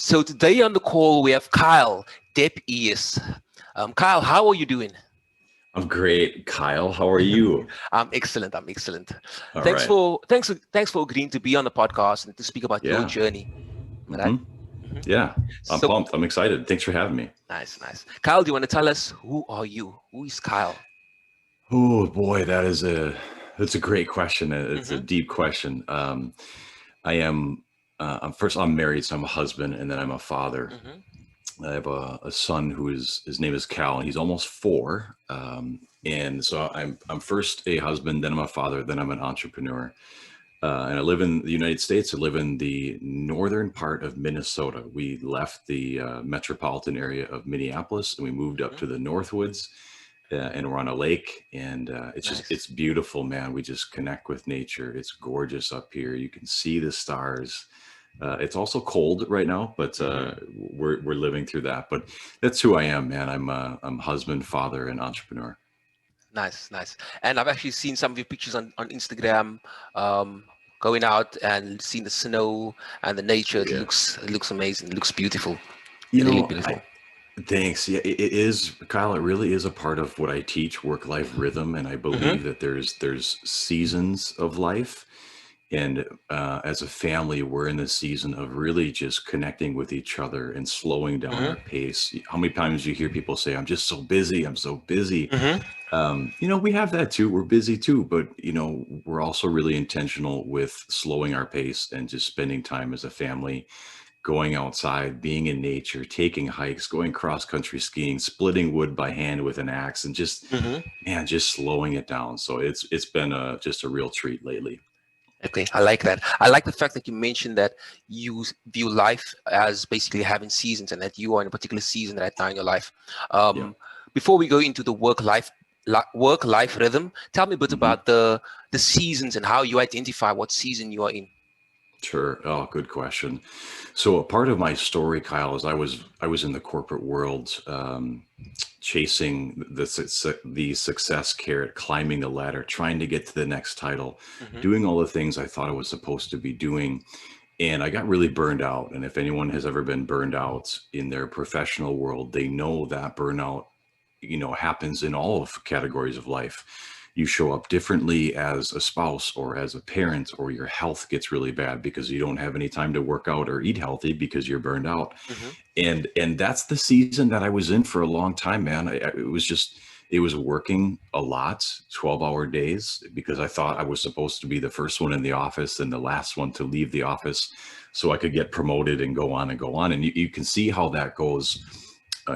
So today on the call we have Kyle Depiesse. Kyle, how are you doing? I'm great, Kyle. How are you? I'm excellent. I'm excellent. All Thanks right. for thanks for agreeing to be on the podcast and to speak about your Yeah. journey. All right. hmm Yeah. I'm So pumped. I'm excited. Thanks for having me. nice, nice. Kyle, do you want to tell us who are you? Who is Kyle? Oh boy, that's a great question. It's a Mm-hmm. deep question. I am I'm married, so I'm a husband, and then I'm a father. Mm-hmm. I have a son who is his name is Cal, and he's almost 4. And so I'm first a husband, then I'm a father, then I'm an entrepreneur. And I live in the United States. I live in the northern part of Minnesota. We left the metropolitan area of Minneapolis and we moved up Mm-hmm. to the Northwoods, and we're on a lake. And Nice. it's beautiful, man. We just connect with nature. It's gorgeous up here. You can see the stars. It's also cold right now, but Mm-hmm. we're living through that. But that's who I am, man. I'm husband, father, and entrepreneur. Nice, nice. And I've actually seen some of your pictures on Instagram, um, going out and seeing the snow and the nature. Oh It yeah. looks amazing. It looks beautiful. You Really know, I, beautiful. Thanks. Yeah, it is, Kyle. It really is a part of what I teach, work-life rhythm, and I Mm-hmm. believe that there's seasons of life, and as a family, we're in the season of really just connecting with each other and slowing down Mm-hmm. our pace. How many times do you hear people say, "I'm just so busy. I'm so busy." Mm-hmm. We have that too. We're busy too, but we're also really intentional with slowing our pace and just spending time as a family, going outside, being in nature, taking hikes, going cross country skiing, splitting wood by hand with an axe, and just, Mm-hmm. man, just slowing it down. So it's been just a real treat lately. Okay, I like that. I like the fact that you mentioned that you view life as basically having seasons, and that you are in a particular season right now in your life. Yeah. Um, Before we go into the work life rhythm, tell me a bit hmm about the seasons and how you identify what season you are in. Sure. Oh, good question. So a part of my story, Kyle, is I was in the corporate world, chasing the success carrot, climbing the ladder, trying to get to the next title, Mm-hmm. doing all the things I thought I was supposed to be doing. And I got really burned out. And if anyone has ever been burned out in their professional world, they know that burnout, happens in all of categories of life. You show up differently as a spouse or as a parent, or your health gets really bad because you don't have any time to work out or eat healthy because you're burned out. Mm-hmm. And that's the season that I was in for a long time, man. It was working a lot, 12-hour days, because I thought I was supposed to be the first one in the office and the last one to leave the office so I could get promoted and go on and go on. And you can see how that goes,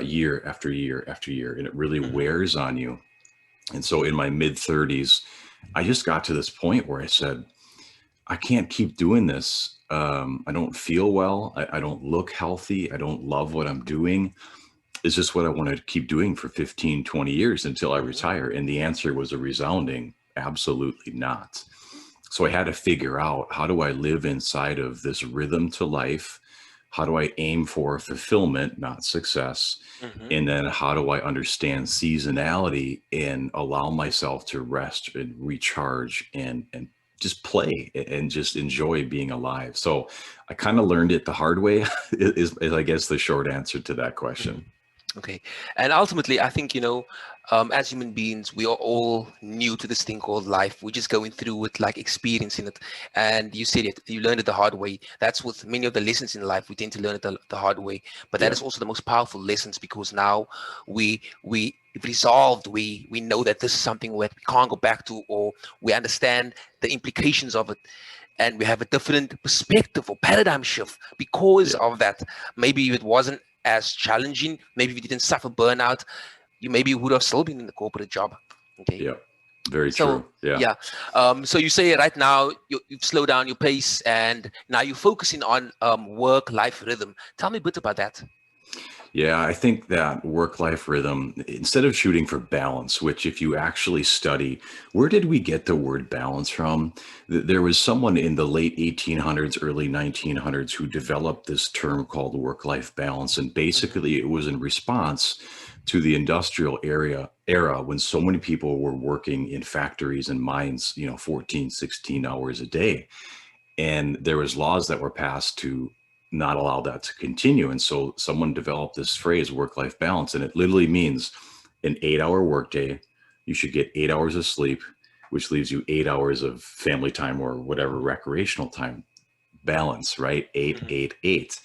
year after year after year, and it really Mm-hmm. wears on you. And so in my mid 30s, I just got to this point where I said, I can't keep doing this. I don't feel well. I don't look healthy. I don't love what I'm doing. Is this what I want to keep doing for 15, 20 years until I Mm-hmm. retire? And the answer was a resounding absolutely not. So I had to figure out, how do I live inside of this rhythm to life? How do I aim for fulfillment, not success? Mm-hmm. And then how do I understand seasonality and allow myself to rest and recharge and just play and just enjoy being alive? So I kind of learned it the hard way is I guess the short answer to that Mm-hmm. question. Okay. And ultimately, I think, as human beings, we are all new to this thing called life. We're just going through it, like experiencing it. And you said it, you learned it the hard way. That's with many of the lessons in life. We tend to learn it the hard way. But that Yeah. is also the most powerful lessons, because now we resolved, we know that this is something that we can't go back to, or we understand the implications of it. And we have a different perspective or paradigm shift because Yeah. of that. Maybe it wasn't as challenging. Maybe if you didn't suffer burnout, you maybe would have still been in the corporate job. Okay. Yeah. Very So true. Yeah. yeah. So you say right now you've slowed down your pace and now you're focusing on work-life rhythm. Tell me a bit about that. Yeah, I think that work life rhythm, instead of shooting for balance, which if you actually study, where did we get the word balance from? There was someone in the late 1800s, early 1900s who developed this term called work life balance. And Mm-hmm. basically, it was in response to the industrial era when so many people were working in factories and mines, 14, 16 hours a day. And there was laws that were passed to not allow that to continue. And so someone developed this phrase, work-life balance, and it literally means an 8-hour workday. You should get 8 hours of sleep, which leaves you 8 hours of family time or whatever recreational time. Balance, right? Eight, Hmm. 8, 8.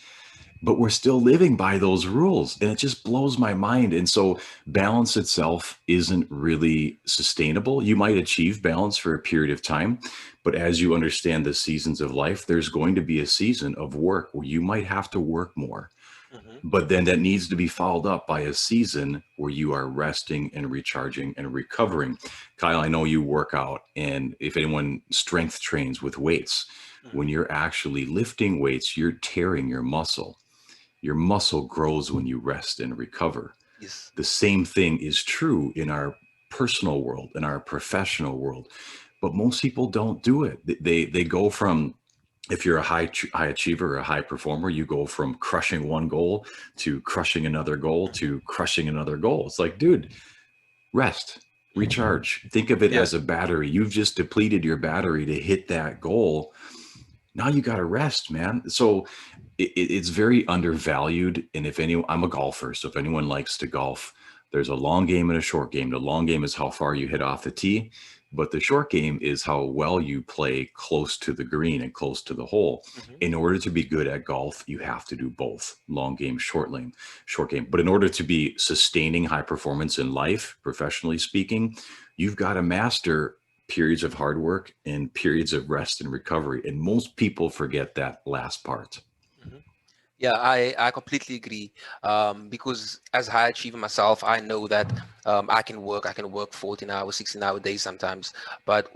But we're still living by those rules, and it just blows my mind. And so balance itself isn't really sustainable. You might achieve balance for a period of time, but as you understand the seasons of life, there's going to be a season of work where you might have to work more, Hmm. but then that needs to be followed up by a season where you are resting and recharging and recovering. Kyle, I know you work out, and if anyone strength trains with weights, when Hmm. you're actually lifting weights, you're tearing your muscle. Your muscle grows when you rest and recover. Yes. The same thing is true in our personal world, in our professional world. But most people don't do it. They go from, if you're a high achiever or a high performer, you go from crushing one goal to crushing another goal Hmm. to crushing another goal. It's like, dude, rest, recharge. Think of it Yeah. as a battery. You've just depleted your battery to hit that goal. Now you got to rest, man. So it's very undervalued. And if any, I'm a golfer, so if anyone likes to golf, there's a long game and a short game. The long game is how far you hit off the tee, but the short game is how well you play close to the green and close to the hole. Hmm. In order to be good at golf, you have to do both: long game, short game. But in order to be sustaining high performance in life, professionally speaking, you've got to master periods of hard work and periods of rest and recovery. And most people forget that last part. Hmm. Yeah, I completely agree. Because as a high achiever myself, I know that I can work 14 hours, 16-hour days sometimes. But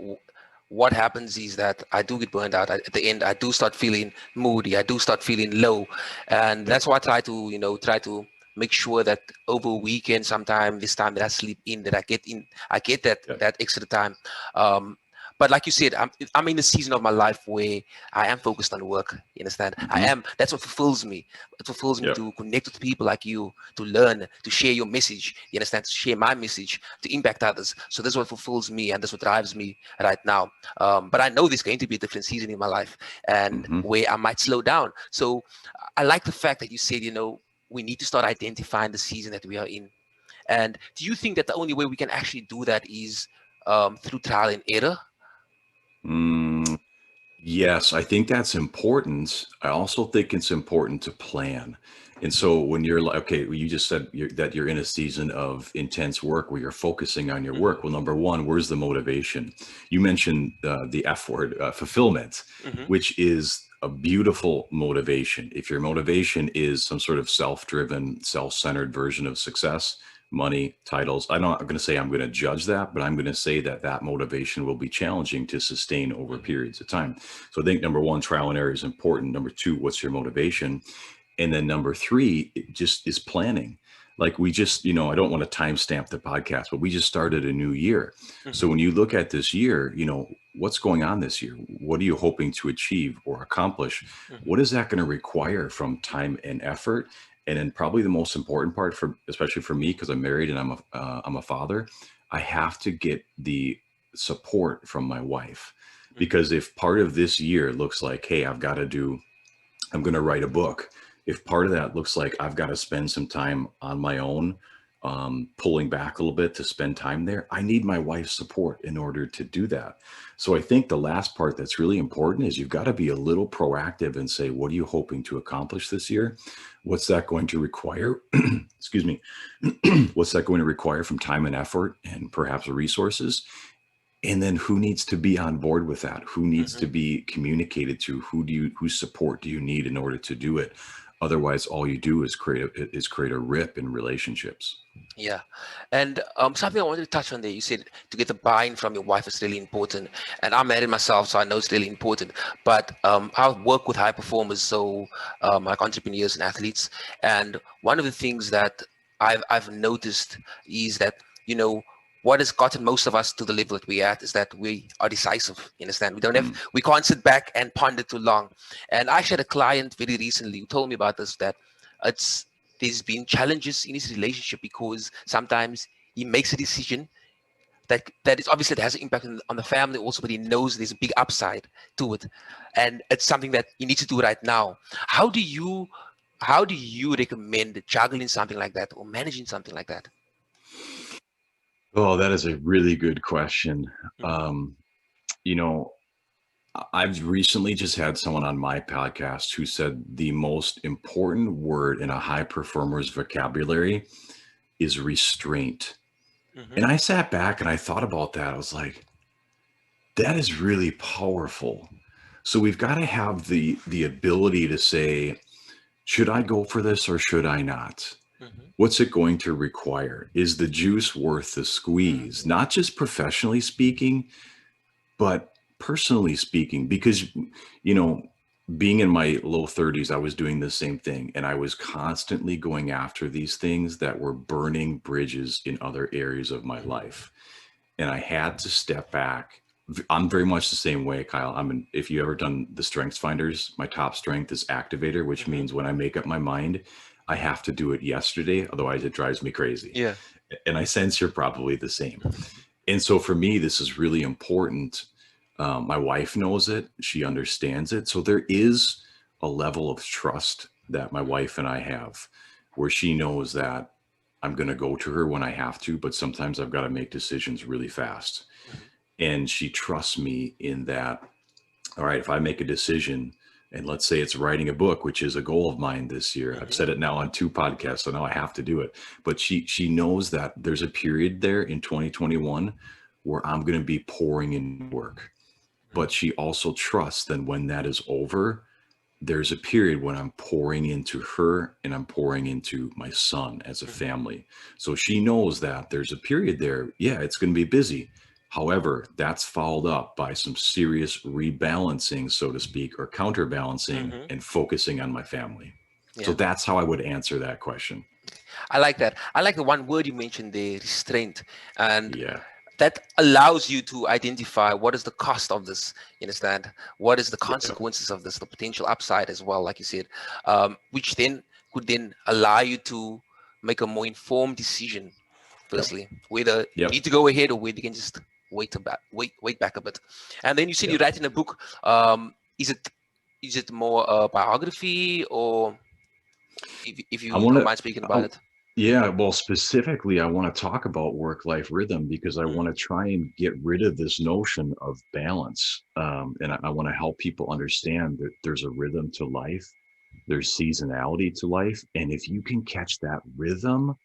what happens is that I do get burned out. At the end, I do start feeling moody. I do start feeling low. And Yep. that's why I try to, try to make sure that over a weekend, sometime this time that I sleep in, that I get Yep. that extra time. Um, but like you said, I'm in a season of my life where I am focused on work. You understand? I Hmm. am. That's what fulfills me. It fulfills me Yep. to connect with people like you, to learn, to share your message. You understand? To share my message, to impact others. So this is what fulfills me, and this is what drives me right now. But I know there's going to be a different season in my life, and Hmm. where I might slow down. So I like the fact that you said, we need to start identifying the season that we are in. And do you think that the only way we can actually do that is through trial and error? Mm, yes, I think that's important. I also think it's important to plan. And so when you're like, okay, well, you just said that you're in a season of intense work where you're focusing on your Hmm. work. Well, number one, where's the motivation? You mentioned the F word, fulfillment, Hmm. which is a beautiful motivation. If your motivation is some sort of self-driven, self-centered version of success, money, titles, I'm not going to say I'm going to judge that, but I'm going to say that that motivation will be challenging to sustain over Hmm. periods of time. So I think number one, trial and error is important. Number two, what's your motivation? And then number three, it just is planning. Like we just, I don't want to timestamp the podcast, but we just started a new year. So Hmm. when you look at this year, what's going on this year? What are you hoping to achieve or accomplish? Hmm. What is that going to require from time and effort? And then probably the most important part for, especially for me, because I'm married and I'm a father, I have to get the support from my wife. Hmm. Because if part of this year looks like, hey, I'm going to write a book. If part of that looks like I've got to spend some time on my own, pulling back a little bit to spend time there, I need my wife's support in order to do that. So I think the last part that's really important is you've got to be a little proactive and say, what are you hoping to accomplish this year? What's that going to require? Excuse me. What's that going to require from time and effort and perhaps resources? And then who needs to be on board with that? Who needs Hmm. to be communicated to? Whose support do you need in order to do it? Otherwise, all you do is create a rip in relationships. Yeah. And something I wanted to touch on there, you said to get the buy-in from your wife is really important. And I'm married myself, so I know it's really important. But I work with high performers, so like entrepreneurs and athletes. And one of the things that I've noticed is that, you know, what has gotten most of us to the level that we're at is that we are decisive. You understand? Mm, We can't sit back and ponder too long. And I actually had a client very recently who told me about this, that it's there's been challenges in his relationship because sometimes he makes a decision, that is obviously, it has an impact on the family also, but he knows there's a big upside to it, and it's something that you need to do right now. How do you recommend juggling something like that or managing something like that? Oh, that is a really good question. Mhm. Um, you know, I've recently just had someone on my podcast who said the most important word in a high performer's vocabulary is restraint. And Mhm. I sat back and I thought about that. I was like, that is really powerful. So we've got to have the ability to say, should I go for this or should I not? Mhm. What's it going to require? Is the juice worth the squeeze? Mhm. Not just professionally speaking, but personally speaking, because, you know, being in my low 30s, I was doing the same thing. And I was constantly going after these things that were burning bridges in other areas of my Mhm. life. And I had to step back. I'm very much the same way, Kyle. If you ever done the strengths finders, my top strength is activator, which Mhm. means when I make up my mind, I have to do it yesterday. Otherwise it drives me crazy. Yeah. And I sense you're probably the same. And so for me, this is really important. My wife knows it. She understands it. So there is a level of trust that my wife and I have where she knows that I'm going to go to her when I have to, but sometimes I've got to make decisions really fast. Mhm. And she trusts me in that. All right, if I make a decision, and let's say it's writing a book, which is a goal of mine this year. I've Mhm. said it now on 2 podcasts, so now I have to do it. But she knows that there's a period there in 2021 where I'm going to be pouring in work. But Mhm. she also trusts that when that is over, there's a period when I'm pouring into her and I'm pouring into my son as a Mhm. family. So she knows that there's a period there. Yeah, it's going to be busy. However, that's followed up by some serious rebalancing, so to speak, or counterbalancing Mhm. and focusing on my family. So Yeah. that's how I would answer that question. I like that. I like the one word you mentioned there, restraint. And Yeah. that allows you to identify what is the cost of this. You understand? What is the Yeah. consequences of this, the potential upside as well, like you said, which then could then allow you to make a more informed decision, Yep. firstly, whether you Yep. need to go ahead or whether you can just wait back a bit. And then you said you're Yep. writing a book. Is it more a biography, or if I you want don't mind speaking to, about it? yeah, well, specifically, I want to talk about work-life rhythm because I want to Mm, try and get rid of this notion of balance. And I want to help people understand that there's a rhythm to life, there's seasonality to life. And if you can catch that rhythm,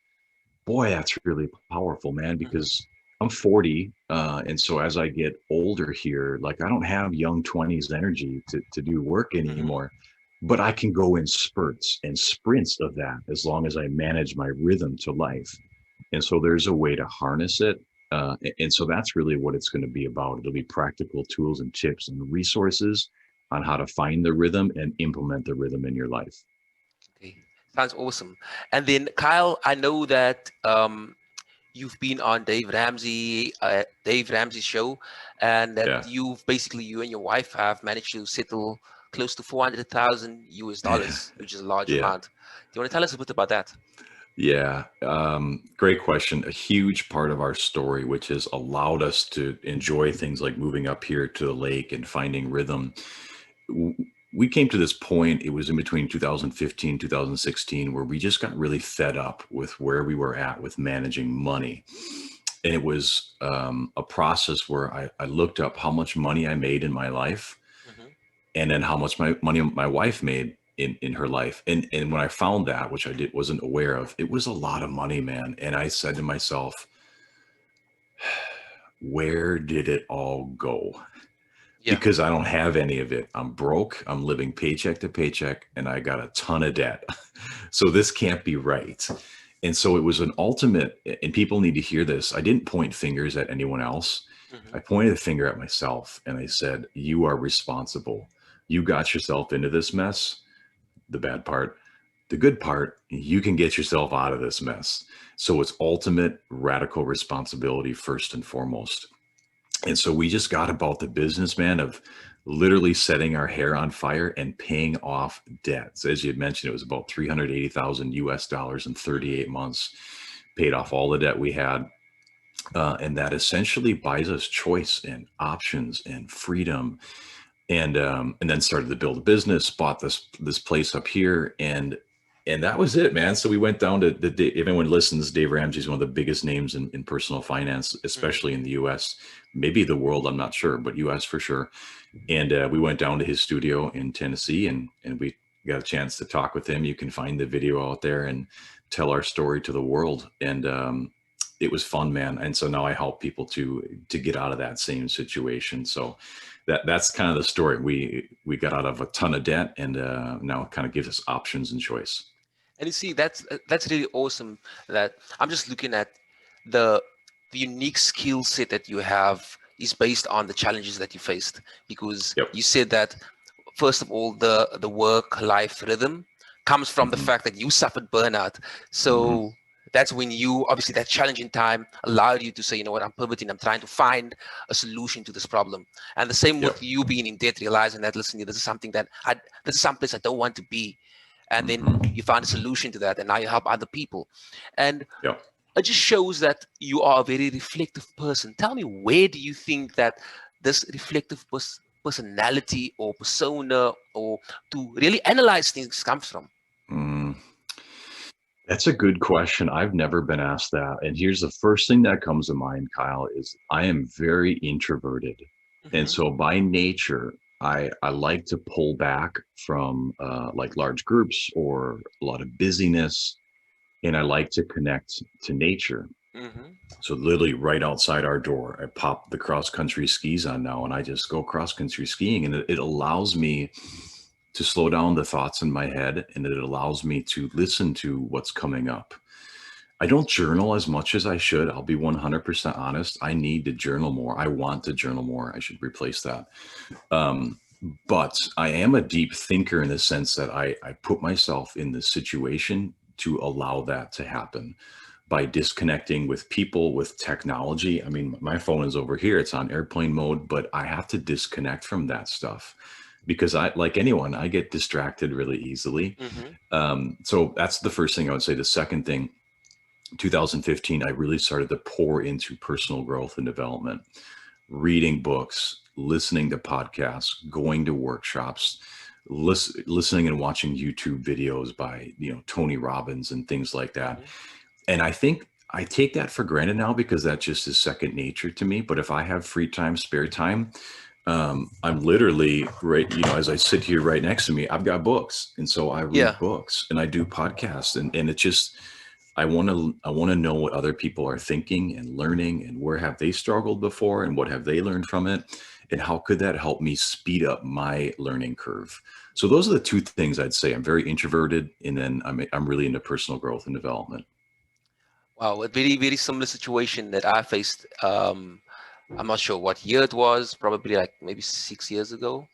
boy, that's really powerful, man, mhm, because I'm 40. And so as I get older here, like I don't have young 20s energy to do work mhm, anymore, but I can go in spurts and sprints of that as long as I manage my rhythm to life. And so there's a way to harness it. And so that's really what it's going to be about. It'll be practical tools and tips and resources on how to find the rhythm and implement the rhythm in your life. okay. Sounds awesome. And then Kyle, I know that you've been on Dave Ramsey's show, and that Yeah. you and your wife have managed to settle close to 400,000 US dollars, which is a large Yeah. amount. Do you want to tell us a bit about that? Yeah, great question. A huge part of our story, which has allowed us to enjoy things like moving up here to the lake and finding rhythm. W- We came to this point, it was in between 2015, 2016, where we just got really fed up with where we were at with managing money. And it was a process where I looked up how much money I made in my life Hmm. and then how much money my wife made in her life. And when I found that, which wasn't aware of, it was a lot of money, man. And I said to myself, where did it all go? Yeah. Because I don't have any of it. I'm broke. I'm living paycheck to paycheck and I got a ton of debt. So this can't be right. And so it was an ultimate, and people need to hear this. I didn't point fingers at anyone else. I Hmm. pointed a finger at myself and I said, you are responsible. You got yourself into this mess. The bad part. The good part, you can get yourself out of this mess. So it's ultimate radical responsibility first and foremost. And so we just got about the business, man, of literally setting our hair on fire and paying off debts. As you had mentioned, it was about 380,000 US dollars in Hmm. 38 months, paid off all the debt we had. and that essentially buys us choice and options and freedom. And then started to build a business, bought this place up here, and that was it, man. So we went down to if anyone listens, Dave Ramsey's one of the biggest names in personal finance, Mm-hmm. especially in the US, maybe the world, I'm not sure, but US for sure. And we went down to his studio in Tennessee, and we got a chance to talk with him. You can find the video out there and tell our story to the world. And it was fun, man. And so now I help people to get out of that same situation. So that's kind of the story. We got out of a ton of debt, and now it kind of gives us options and choice. And you see, that's really awesome. That I'm just looking at the the unique skill set that you have is based on the challenges that you faced. Because Yep. you said that first of all, the work life rhythm comes from the Hmm. fact that you suffered burnout. Hmm. So that's when you obviously that challenging time allowed you to say, you know what, I'm pivoting, I'm trying to find a solution to this problem. And the same Yep. with you being in debt, realizing that, listen, this is something that this is someplace I don't want to be. And then Hmm. you find a solution to that, and now you help other people. And Yep. it just shows that you are a very reflective person. Tell me, where do you think that this reflective personality or persona, or to really analyze things, comes from? Mm. That's a good question. I've never been asked that. And here's the first thing that comes to mind, Kyle, is I am very introverted. And Hmm. so by nature, I like to pull back from like large groups or a lot of busyness. And I like to connect to nature. Hmm. So literally right outside our door, I pop the cross country skis on now and I just go cross country skiing. And it allows me to slow down the thoughts in my head, and it allows me to listen to what's coming up. I don't journal as much as I should. I'll be 100% honest. I need to journal more. I want to journal more. I should replace that. Um, but I am a deep thinker in the sense that I put myself in the situation to allow that to happen by disconnecting with people, with technology. I mean, my phone is over here, it's on airplane mode, but I have to disconnect from that stuff because like anyone, I get distracted really easily. Hmm. So that's the first thing I would say. The second thing, 2015, I really started to pour into personal growth and development, reading books, listening to podcasts, going to workshops, listening and watching YouTube videos by, Tony Robbins and things like that. Hmm. And I think I take that for granted now because that just is second nature to me. But if I have free time, spare time, I'm literally right, as I sit here right next to me, I've got books. And so I read Yeah. books and I do podcasts, and it just, I want to know what other people are thinking and learning, and where have they struggled before and what have they learned from it, and how could that help me speed up my learning curve. So those are the two things I'd say. I'm very introverted, and then I'm really into personal growth and development. Wow, a very, very similar situation that I faced. I'm not sure what year it was, probably like maybe 6 years ago.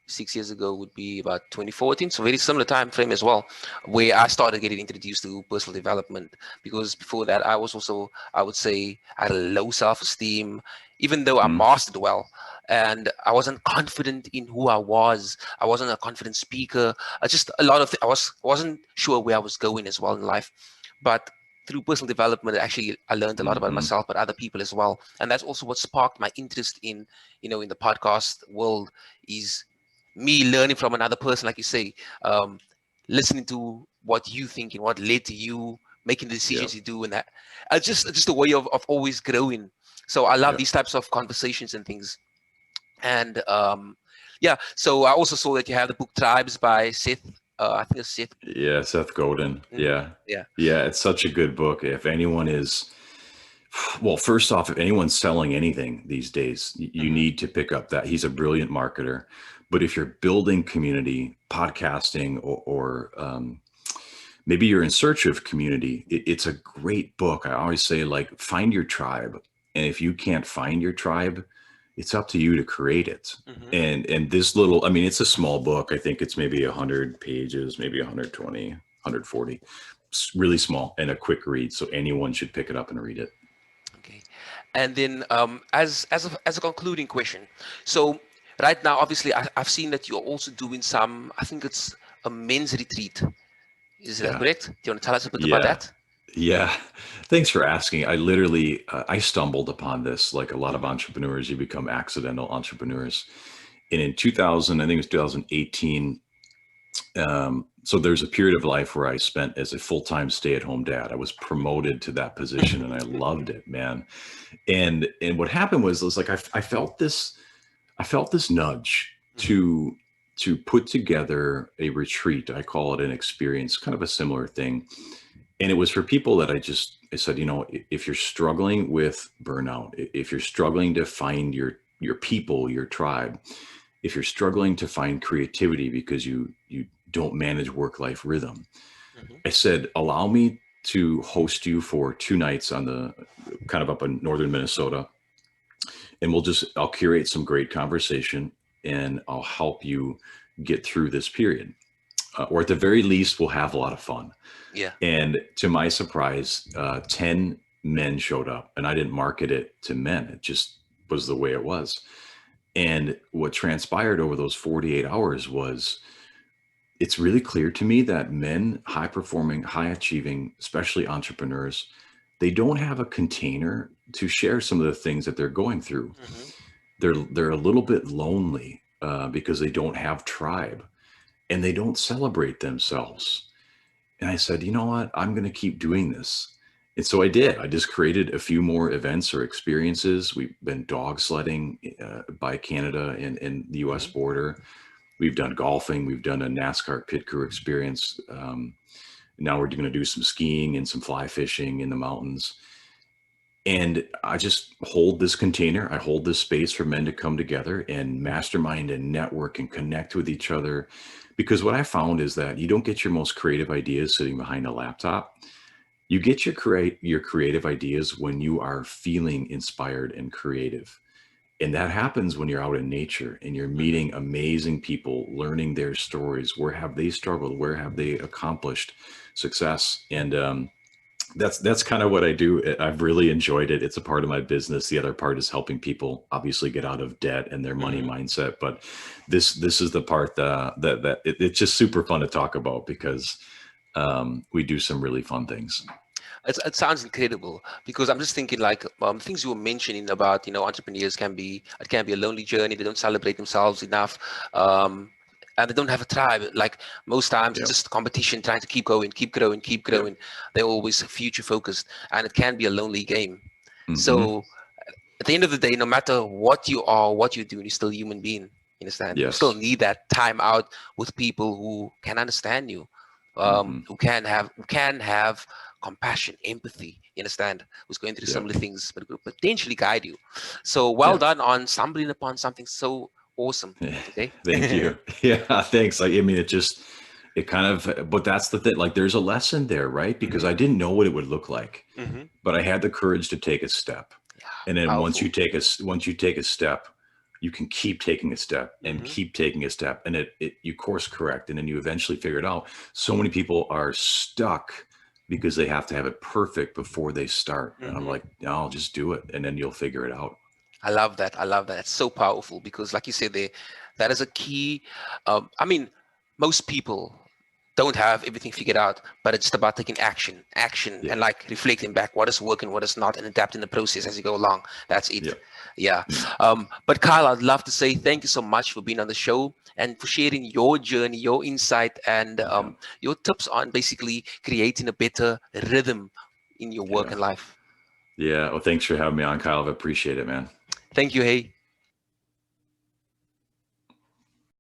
6 years ago would be about 2014, so very similar time frame as well, where I started getting introduced to personal development. Because before that, I was also, I would say, I had a low self-esteem, even though I Mm, mastered well, and I wasn't confident in who I was. I wasn't a confident speaker. I just a lot of I wasn't sure where I was going as well in life, but through personal development, actually, I learned a lot about mhm. myself, but other people as well. And that's also what sparked my interest in, in the podcast world, is me learning from another person, like you say, um, listening to what you think and what led to you making the Yeah, decisions you do, and that just a way of always growing. So I love yeah, these types of conversations and things. And yeah, so I also saw that you have the book Tribes by Seth. I think it's Seth. yeah. Seth Godin. Hmm. Yeah, Yeah. yeah. It's such a good book. If anyone is, well, first off, if anyone's selling anything these days, you Hmm. need to pick up that. He's a brilliant marketer. But if you're building community, podcasting, or maybe you're in search of community, it's a great book. I always say, like, find your tribe. And if you can't find your tribe, it's up to you to create it. Hmm. And this little, I mean, it's a small book. I think it's maybe 100 pages, maybe 120, 140. It's really small and a quick read. So anyone should pick it up and read it. Okay. And then, as a concluding question, so right now, obviously, I've seen that you're also doing some. I think it's a men's retreat. Is that Yeah. correct? Do you want to tell us a bit about Yeah. that? Yeah. Thanks for asking. I literally, I stumbled upon this like a lot of Hmm. entrepreneurs. You become accidental entrepreneurs. And in 2000, I think it was 2018. So there's a period of life where I spent as a full-time stay-at-home dad. I was promoted to that position and I loved it, man. And what happened was like I felt this nudge Hmm. to put together a retreat. I call it an experience, kind of a similar thing. And it was for people that I said, if you're struggling with burnout, if you're struggling to find your people, your tribe, if you're struggling to find creativity because you don't manage work life rhythm, Hmm. I said, allow me to host you for 2 nights on the kind of up in northern Minnesota, and I'll curate some great conversation and I'll help you get through this period, or at the very least, we'll have a lot of fun. Yeah. And to my surprise, 10 men showed up, and I didn't market it to men. It just was the way it was. And what transpired over those 48 hours was it's really clear to me that men, high performing, high achieving, especially entrepreneurs, they don't have a container to share some of the things that they're going through. Hmm. They're a little bit lonely because they don't have tribe and they don't celebrate themselves. And I said, you know what? I'm going to keep doing this. And so I did. I just created a few more events or experiences. We've been dog sledding by Canada and the US Hmm. border. We've done golfing. We've done a NASCAR pit crew experience. Now we're going to do some skiing and some fly fishing in the mountains. And I just hold this container. I hold this space for men to come together and mastermind and network and connect with each other. Because what I found is that you don't get your most creative ideas sitting behind a laptop. You get your creative ideas when you are feeling inspired and creative. And that happens when you're out in nature and you're Hmm. meeting amazing people, learning their stories. Where have they struggled? Where have they accomplished success? And that's kind of what I do. I've really enjoyed it. It's a part of my business. The other part is helping people obviously get out of debt and their money Hmm. mindset. But this is the part it's just super fun to talk about because we do some really fun things. It sounds incredible because I'm just thinking like things you were mentioning about entrepreneurs can be a lonely journey. They don't celebrate themselves enough, and they don't have a tribe. Like most times, it's Yep. just competition, trying to keep going, keep growing, keep Yep. growing. They're always future focused, and it can be a lonely game. Hmm. So at the end of the day, no matter what you are, what you're doing, you're still a human being. You understand? You still Yes. need that time out with people who can understand you, Hmm. who can have compassion, empathy. You understand? Who's going through Yep. similar things, but could potentially guide you. So well Yeah. done on stumbling upon something so awesome. Okay. Thank you. Yeah, thanks. I mean, it kind of, but that's the thing. Like, there's a lesson there, right? Because Hmm. I didn't know what it would look like, Hmm. but I had the courage to take a step. Yeah. And then Powerful. once you take a step, you can keep taking a step and Hmm. keep taking a step, and you course correct, and then you eventually figure it out. So many people are stuck because they have to have it perfect before they start. And I'm Hmm. like, no, I'll just do it, and then you'll figure it out. I love that. I love that. It's so powerful because, like you said, there, that is a key. I mean, most people don't have everything figured out, but it's about taking action, Yeah. and like reflecting back what is working, what is not, and adapting the process as you go along. That's it. Yeah. Yeah. Yeah. But Kyle, I'd love to say thank you so much for being on the show and for sharing your journey, your insight, and Yeah. your tips on basically creating a better rhythm in your work Yeah. and life. Yeah. Well, thanks for having me on, Kyle. I appreciate it, man. Thank you. Hey.